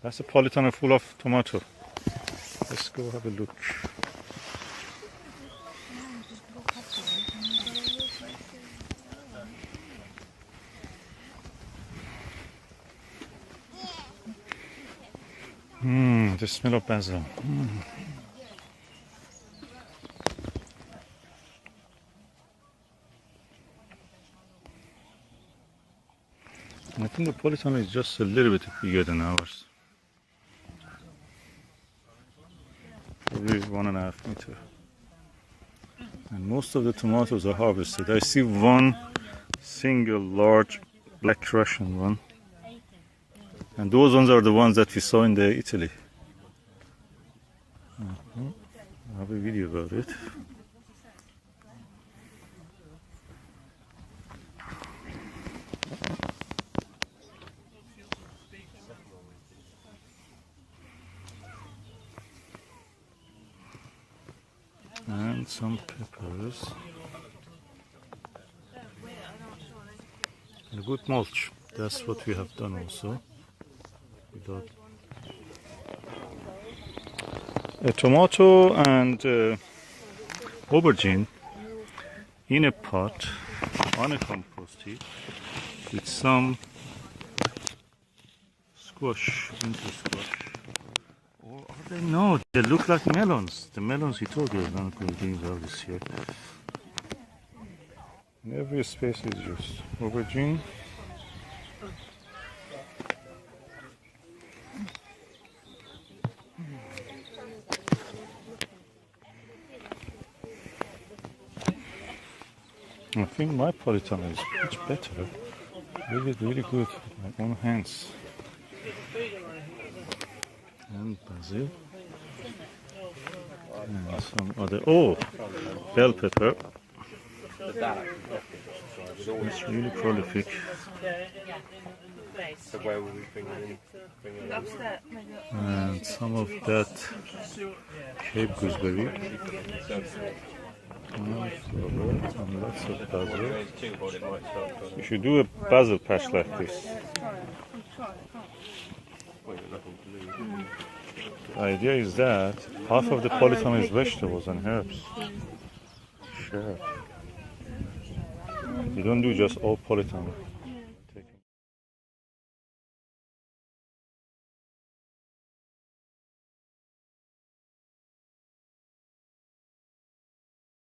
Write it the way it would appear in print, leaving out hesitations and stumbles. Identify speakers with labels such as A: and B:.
A: That's a polytunnel full of tomato. Let's go have a look. The smell of basil. I think the polytunnel is just a little bit bigger than ours. Probably 1.5 meters. And most of the tomatoes are harvested. I see one single large black Russian one. And those ones are the ones that we saw in the Italy. I have a video about it. And some peppers. And a good mulch. That's what we have done also. Without a tomato and aubergine in a pot on a compost heap with some squash, winter squash. Or are they? No, they look like melons. The melons he told you are not going to be well this year. In every space is just aubergine. I think my polytunnel is much better. Really, really good with my own hands. And basil. And some other. Oh! Bell pepper. It's really prolific. And some of that Cape gooseberry. And lots of basil. You should do a basil patch like this. The idea is that half of the polytunnel is vegetables and herbs. Sure. You don't do just all polytunnel.